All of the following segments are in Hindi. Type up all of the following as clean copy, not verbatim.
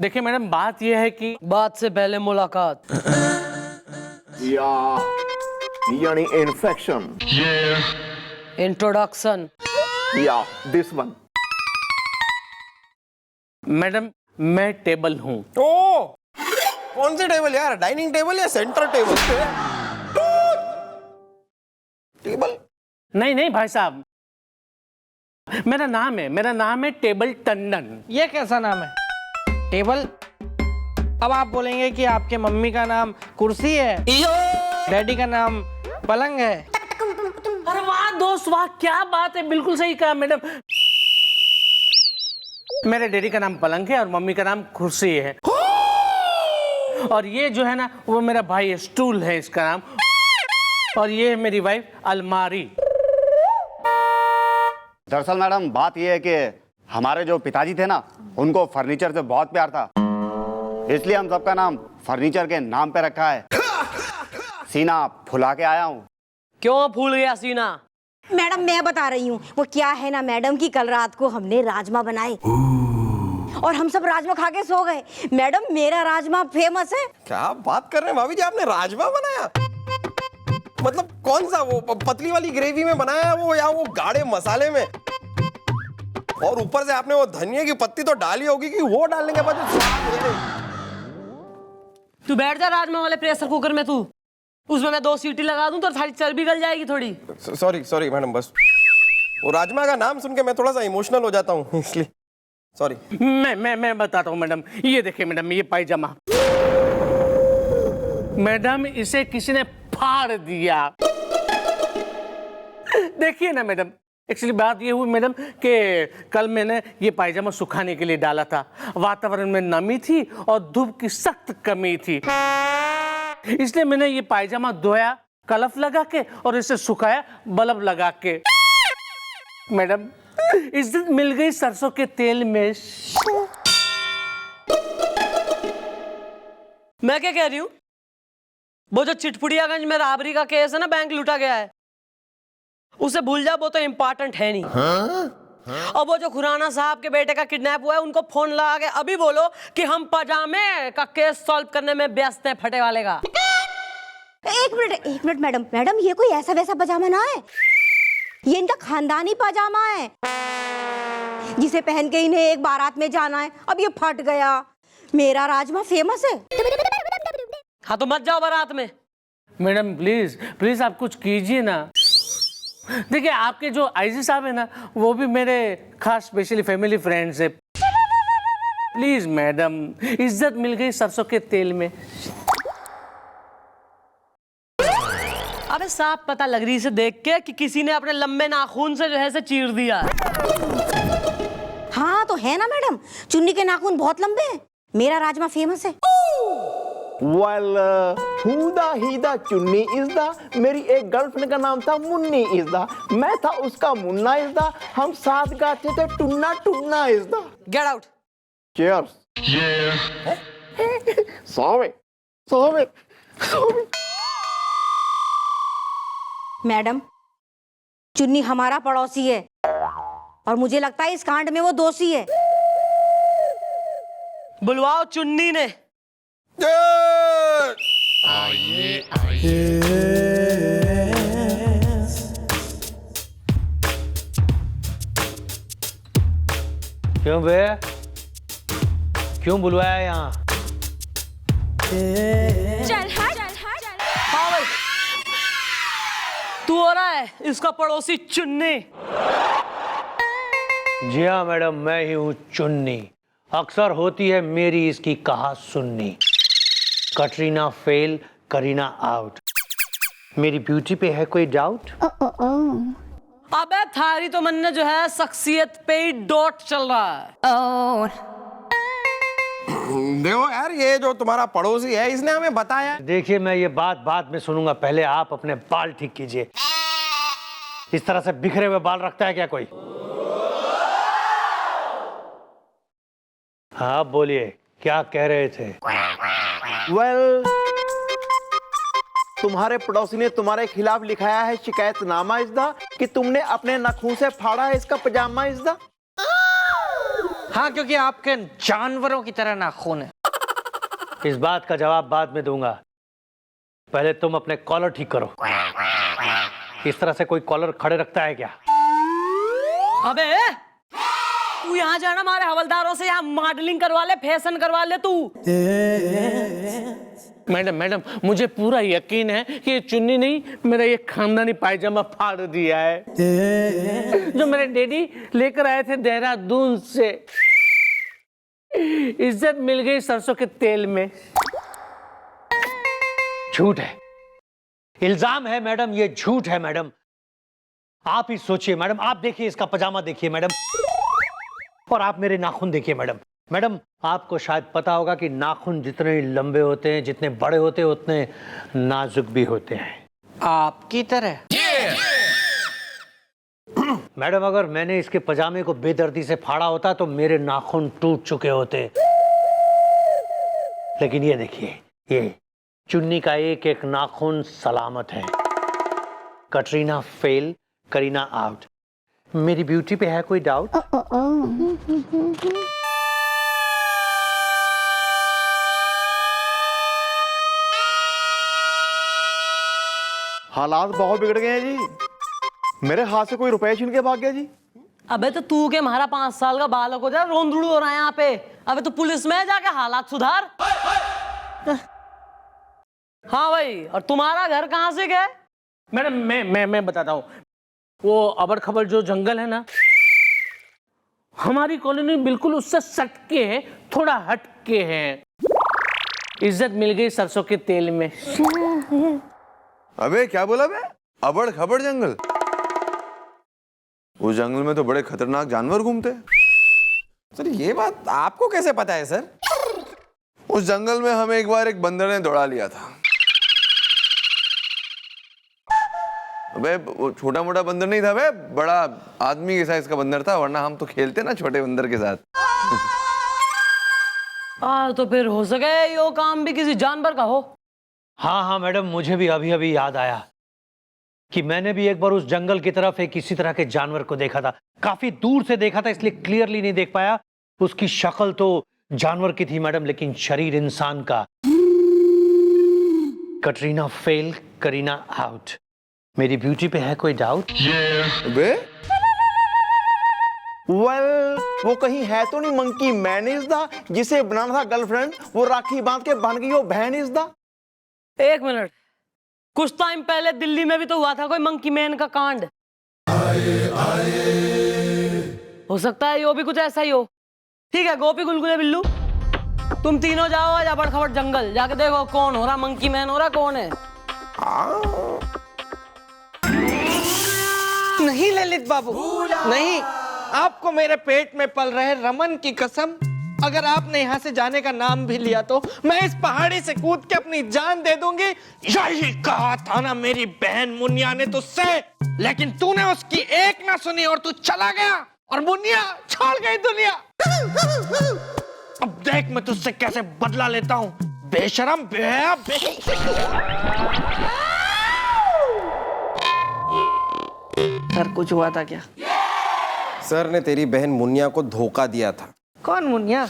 देखिए मैडम, बात यह है कि बात से पहले मुलाकात। यानी इन्फेक्शन। इंट्रोडक्शन। या दिस वन। मैडम मैं टेबल हूँ। ओ, कौन सी टेबल यार? डाइनिंग टेबल या सेंटर टेबल? टेबल? नहीं नहीं भाई साहब, मेरा नाम है टेबल टंडन। ये कैसा नाम है? टेबल? अब आप बोलेंगे कि आपके मम्मी का नाम कुर्सी है, डैडी का नाम पलंग है। अरे वाह दोस्त वाह, क्या बात है, बिल्कुल सही कहा मैडम। मेरे डैडी का नाम पलंग है और मम्मी का नाम कुर्सी है। और ये जो है ना, वो मेरा भाई स्टूल है, इसका नाम। और ये है मेरी वाइफ अलमारी। दरअसल मैडम बात यह है कि हमारे जो पिताजी थे ना, उनको फर्नीचर से बहुत प्यार था, इसलिए हम सबका नाम फर्नीचर के नाम पे रखा है। सीना फुला के आया हूँ। क्यों फूल गया सीना? मैडम मैं बता रही हूँ, वो क्या है ना मैडम कि कल रात को हमने राजमा बनाए और हम सब राजमा खा के सो गए। मैडम मेरा राजमा फेमस है। क्या बात कर रहे हैं भाभी जी, आपने राजमा बनाया? मतलब कौन सा, वो पतली वाली ग्रेवी में बनाया वो, या वो गाढ़े मसाले में? और ऊपर से आपने वो धनिया की पत्ती तो डाली होगी कि वो डालने के बाद जो स्वाद है। तू बैठ जा राजमा वाले प्रेशर कुकर में, तू उसमें मैं 2 सीटी लगा दूं तो सारी चर्बी गल जाएगी थोड़ी। सॉरी मैडम, बस वो राजमा का नाम सुन के मैं थोड़ा सा इमोशनल हो जाता हूँ, इसलिए सॉरी। मैं बताता हूँ मैडम। ये देखिए मैडम, ये पायजामा मैडम, इसे किसी ने फाड़ दिया। देखिए ना मैडम, एक्चुअली बात ये हुई मैडम कि कल मैंने ये पायजामा सुखाने के लिए डाला था। वातावरण में नमी थी और धूप की सख्त कमी थी, इसलिए मैंने ये पायजामा धोया कलफ लगा के और इसे सुखाया बल्ब लगा के। मैडम इज्जत मिल गई सरसों के तेल में। मैं क्या कह रही हूँ, वो जो चिटपुड़ियागंज में राबरी का केस है ना, बैंक लूटा गया है, उसे भूल जा, वो तो इम्पोर्टेंट है नहीं। और वो जो खुराना साहब के बेटे का किडनैप हुआ है, उनको फोन लगा के अभी बोलो कि हम पजामे का केस सॉल्व करने में व्यस्त हैं, फटे वाले का। एक मिनट मैडम ये कोई ऐसा वैसा पजामा ना है, ये इनका खानदानी पजामा है जिसे पहन के इन्हें एक बारात में जाना है। अब ये फट गया। मेरा राजमा फेमस है। हाँ तो मत जाओ बारात में। मैडम प्लीज आप कुछ कीजिए ना। देखिए आपके जो आईजी साहब है ना, वो भी मेरे खास स्पेशली फैमिली फ्रेंड्स है। प्लीज मैडम, इज्जत मिल गई सरसों के तेल में। अबे साफ पता लग रही है इसे देख के कि किसी ने अपने लंबे नाखून से जो है से चीर दिया। हाँ तो है ना मैडम, चुन्नी के नाखून बहुत लंबे हैं। मेरा राजमा फेमस है। Well, हुदा हीदा चुन्नी इज़दा, मेरी एक गर्लफ्रेंड का नाम था मुन्नी इज़दा, मैं था उसका मुन्ना इज़दा, हम साथ गाते थे टुन्ना टुन्ना इज़दा। Get out. Cheers. Sorry. Madam Chunni हमारा पड़ोसी है और मुझे लगता है इस कांड में वो दोषी है। बुलवाओ चुन्नी ने। क्यों बे, क्यों बुलवाया यहाँ? तू हो रहा है इसका पड़ोसी चुन्नी। जी हाँ मैडम, मैं ही हूँ चुन्नी। अक्सर होती है मेरी इसकी कहा सुननी। Katrina fail, Kareena out. मेरी ब्यूटी पे है कोई डाउट? अबे थारी तो मन ने जो है शख्सियत पे ही डॉट चल रहा है। देखो यार, ये जो तुम्हारा पड़ोसी है, इसने हमें बताया। देखिए मैं ये बात में सुनूंगा, पहले आप अपने बाल ठीक कीजिए। इस तरह से बिखरे हुए बाल रखता है क्या कोई? हाँ बोलिए, क्या कह रहे थे? Well, तुम्हारे पड़ोसी ने तुम्हारे खिलाफ लिखाया है शिकायतनामा इज़दा कि तुमने अपने नाखून से फाड़ा है इसका पजामा इज़दा। हाँ, क्योंकि आपके जानवरों की तरह नाखून है। इस बात का जवाब बाद में दूंगा, पहले तुम अपने कॉलर ठीक करो। इस तरह से कोई कॉलर खड़े रखता है क्या? अबे तू यहाँ जाना, हमारे हवलदारों से यहाँ मॉडलिंग करवा ले, फैशन करवा ले तू। मैडम मुझे पूरा यकीन है कि ये चुन्नी नहीं, मेरा ये खानदानी पायजामा फाड़ दिया है जो मेरे डैडी लेकर आए थे देहरादून से। इज्जत मिल गई सरसों के तेल में। झूठ है, इल्जाम है मैडम, ये झूठ है मैडम। आप ही सोचिए मैडम, आप देखिए इसका पजामा देखिए मैडम, और आप मेरे नाखून देखिए मैडम। मैडम आपको शायद पता होगा कि नाखून जितने लंबे होते हैं, जितने बड़े होते हैं, उतने नाजुक भी होते हैं। आपकी तरह। मैडम अगर मैंने इसके पजामे को बेदर्दी से फाड़ा होता तो मेरे नाखून टूट चुके होते, लेकिन ये देखिए, ये चुन्नी का एक एक नाखून सलामत है। Katrina fail, Kareena out. मेरी ब्यूटी पे है कोई डाउट? हालात बहुत बिगड़ गए हैं जी, मेरे हाथ से कोई रुपए छीन के भाग गया जी। अबे तो तू के हमारा 5 साल का बालक हो जा, रोंदड़ू हो रहा है यहाँ पे। अबे तो पुलिस में जाके हालात सुधार। हाँ भाई, और तुम्हारा घर कहाँ से गया? मैडम मैं बताता हूँ, वो अबर खबर जो जंगल है ना, हमारी कॉलोनी बिल्कुल उससे सटके है, थोड़ा हटके है। इज्जत मिल गई सरसों के तेल में। अबे क्या बोला बे? अबड़ खबड़ जंगल? उस जंगल में तो बड़े खतरनाक जानवर घूमते हैं। सर ये बात आपको कैसे पता है सर? उस जंगल में हमें एक बार एक बंदर ने दौड़ा लिया था। अबे वो छोटा मोटा बंदर नहीं था बे, बड़ा आदमी के साइज का बंदर था, वरना हम तो खेलते ना छोटे बंदर के साथ। तो फिर हो सके यो काम भी किसी जानवर का हो। हाँ हाँ मैडम, मुझे भी अभी अभी याद आया कि मैंने भी एक बार उस जंगल की तरफ एक इसी तरह के जानवर को देखा था। काफी दूर से देखा था, इसलिए क्लियरली नहीं देख पाया। उसकी शक्ल तो जानवर की थी मैडम, लेकिन शरीर इंसान का। Katrina fail, Kareena out. मेरी ब्यूटी पे है कोई डाउट? बे वेल वो कहीं है तो नहीं मंकी मैन इज द, जिसे बनाना था गर्लफ्रेंड, वो राखी बांध के बन गई वो बहन इज द। एक मिनट, कुछ टाइम पहले दिल्ली में भी तो हुआ था कोई मंकी मैन का कांड। हो सकता है यो भी कुछ ऐसा ही हो। ठीक है गोपी, गुलगुले, बिल्लू, तुम तीनों जाओ आज अबड़ खबड़ जंगल, जाके देखो कौन हो रहा मंकी मैन हो रहा, कौन है। नहीं ललित बाबू, नहीं। आपको मेरे पेट में पल रहे रमन की कसम, अगर आपने यहाँ से जाने का नाम भी लिया तो मैं इस पहाड़ी से कूद के अपनी जान दे दूंगी। यही कहा था ना मेरी बहन मुनिया ने तुझसे, लेकिन तूने उसकी एक ना सुनी और तू चला गया और मुनिया छोड़ गई दुनिया। अब देख मैं तुझसे कैसे बदला लेता हूँ, बेशरम बेहया सर कुछ हुआ था क्या? सर ने तेरी बहन मुनिया को धोखा दिया था। कौन मुनिया?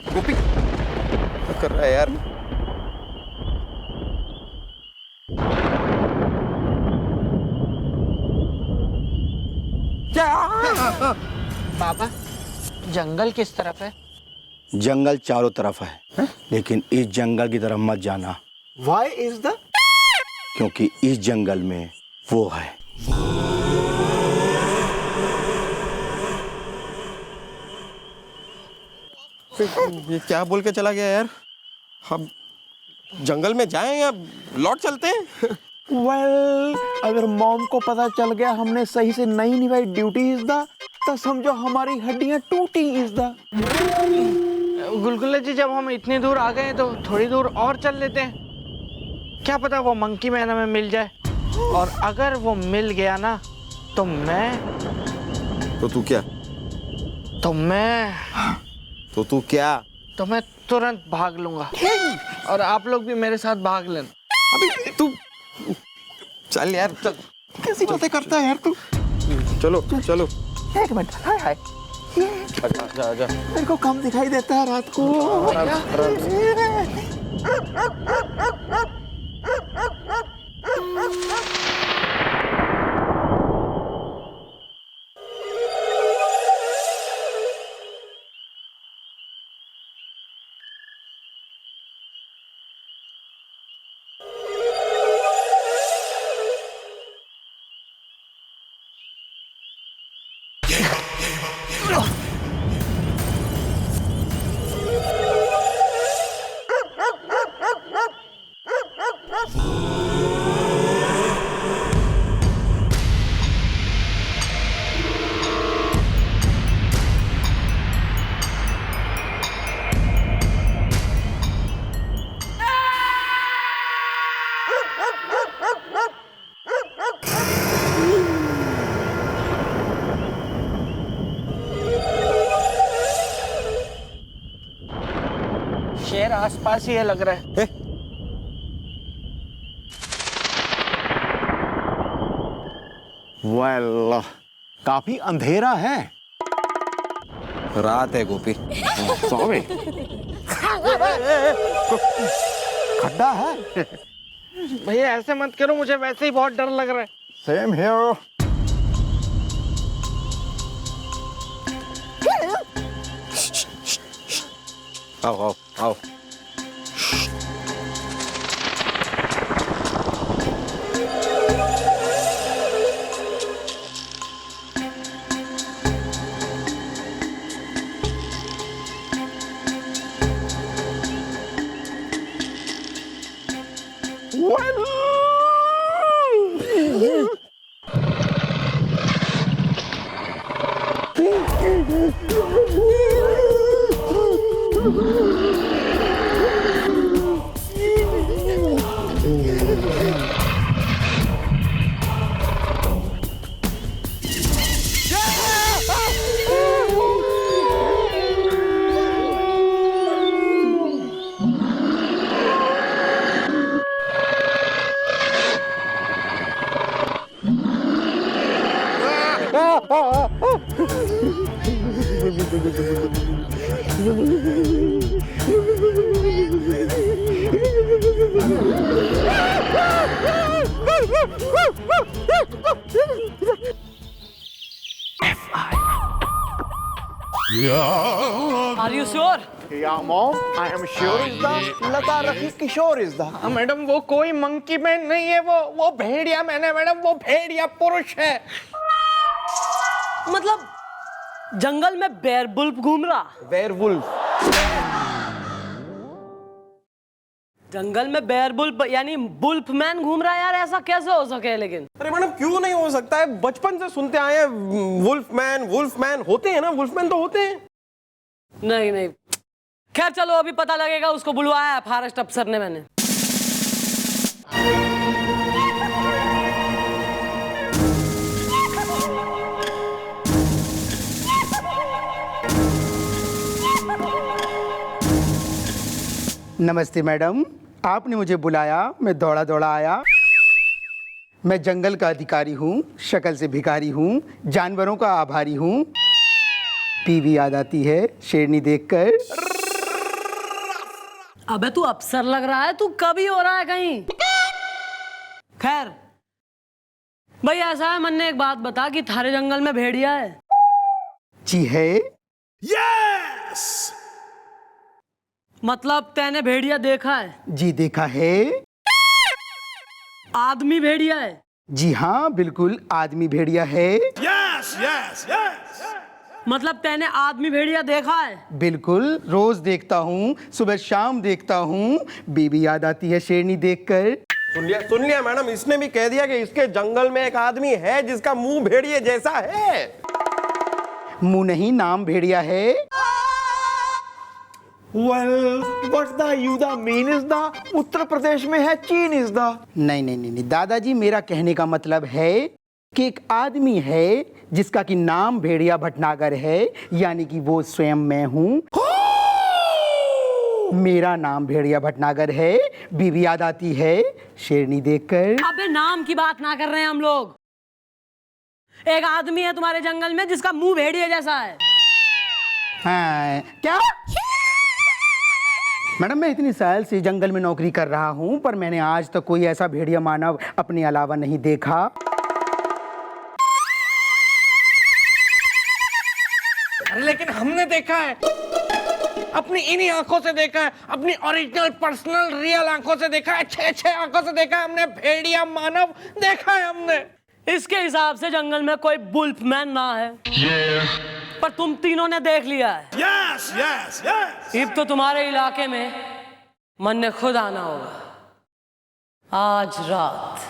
गोपी क्या कर रहा है यार? बाबा जंगल किस तरफ है? जंगल चारों तरफ है, लेकिन इस जंगल की तरफ मत जाना। Why is the? क्योंकि इस जंगल में वो है। ये क्या बोल के चला गया यार? हम जंगल में जाएं या लौट चलते हैं? वेल अगर मॉम को पता चल गया हमने सही से नहीं निभाई ड्यूटी इज द, तो समझो हमारी हड्डियां टूटी इज द। गुलगुले जी जब हम इतनी दूर आ गए तो थोड़ी दूर और चल लेते हैं। क्या पता वो मंकी मैन हमें मिल जाए, और अगर वो मिल गया ना तो तो तू क्या? तो मैं तुरंत भाग लूंगा, और आप लोग भी मेरे साथ भाग लेना। अबे तू चल यार, चल। कैसी बातें करता है यार तू? चलो चलो। एक मिनट, हाय हाय, आजा आजा। मेरे को कम दिखाई देता है रात को। शेर आसपास ही है लग रहा है। वेल, काफी अंधेरा है। रात है गोपी। सॉरी, खड्डा है। भैया ऐसे मत करो, मुझे वैसे ही बहुत डर लग रहा है। Same here. आओ आओ आओ। Are you sure? Yeah, Mom, I am sure is the Lata Rafi Kishore is the। हाँ मैडम, वो कोई मंकी मैन नहीं है, वो भेड़िया मैन है मैडम, वो भेड़िया पुरुष है। मतलब जंगल में बेयरवुल्फ घूम रहा? वेयरवुल्फ? जंगल में बेयरवुल्फ यानी वुल्फ मैन घूम रहा है यार, ऐसा कैसे हो सके? लेकिन अरे मैडम क्यों नहीं हो सकता है, बचपन से सुनते आए हैं वुल्फ मैन होते हैं ना, वुल्फ मैन तो होते हैं। नहीं नहीं, खैर चलो अभी पता लगेगा, उसको बुलवाया है फॉरेस्ट अफसर ने मैंने। नमस्ते मैडम, आपने मुझे बुलाया, मैं दौड़ा दौड़ा आया। मैं जंगल का अधिकारी हूँ, शक्ल से भिखारी हूँ, जानवरों का आभारी हूँ। बीवी याद आती है शेरनी देखकर। अबे तू अफसर लग रहा है, तू कभी हो रहा है कहीं। खैर भाई ऐसा है, मन ने एक बात बता कि थारे जंगल में भेड़िया है? जी है। यस! मतलब तैने भेड़िया देखा है? जी देखा है। आदमी भेड़िया है? जी हाँ बिल्कुल, आदमी भेड़िया है। Yes yes yes. मतलब तैने आदमी भेड़िया देखा है? बिल्कुल, रोज देखता हूँ, सुबह शाम देखता हूँ। बीवी याद आती है शेरनी देखकर। सुन लिया मैडम, इसने भी कह दिया कि इसके जंगल में एक आदमी है जिसका मुंह भेड़िए जैसा है। मुंह नहीं, नाम भेड़िया है। Well, what the you the mean is the Uttar Pradesh में है चीन is the नहीं नहीं नहीं नहीं दादाजी, मेरा कहने का मतलब है कि एक आदमी है जिसका कि नाम भेड़िया भटनागर है, यानी कि वो स्वयं मैं हूँ। मेरा नाम भेड़िया भटनागर है। बीवी याद आती है शेरनी देखकर? अबे नाम की बात ना कर रहे हैं हम लोग। एक आदमी है तुम्हारे जंगल में जिसका मुंह भेड़िया जैसा है। हाँ, क्या? मैडम, मैं इतनी साल से जंगल में नौकरी कर रहा हूँ, पर मैंने आज तक कोई ऐसा भेड़िया मानव अपने अलावा नहीं देखा। अरे लेकिन हमने देखा है, अपनी इन्हीं आंखों से देखा है, अपनी ओरिजिनल पर्सनल रियल आंखों से देखा है, छह आंखों से देखा है हमने, भेड़िया मानव देखा है हमने। इसके हिसाब से जंगल में कोई वुल्फमैन ना है। पर तुम तीनों ने देख लिया है। Yes yes yes. अब तो तुम्हारे इलाके में मन ने खुद आना होगा आज रात।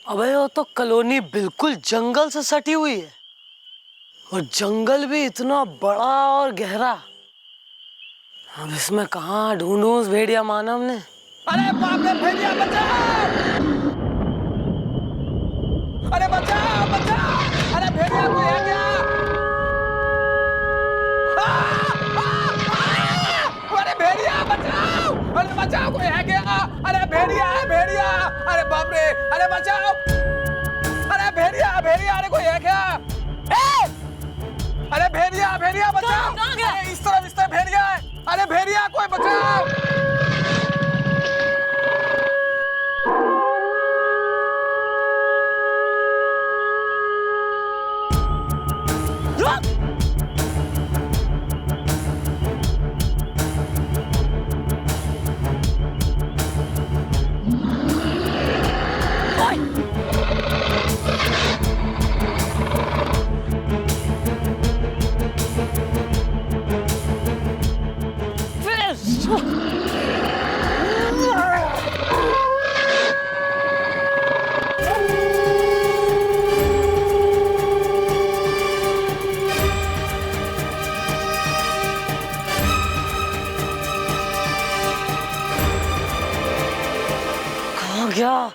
अबे वो तो कॉलोनी बिल्कुल जंगल से सटी हुई है, और जंगल भी इतना बड़ा और गहरा। अब इसमें कहाँ ढूंढूं उस भेड़िया मानव ने? अरे बाप रे, भेड़िया बचाओ! अरे बचाओ बचाओ! अरे भेड़िया कोई है क्या? अरे भेड़िया बचाओ! अरे बचाओ, कोई है क्या? अरे भेड़िया है, भेड़िया! अरे बाप रे, अरे बचाओ! अरे भेड़िया भेड़िया, अरे कोई है क्या? अरे भेड़िया भेड़िया बचाओ! कहाँ गया? अरे इस तरफ भेड़िया है! अरे भेड़िया कोई बचाओ! कहाँ गया?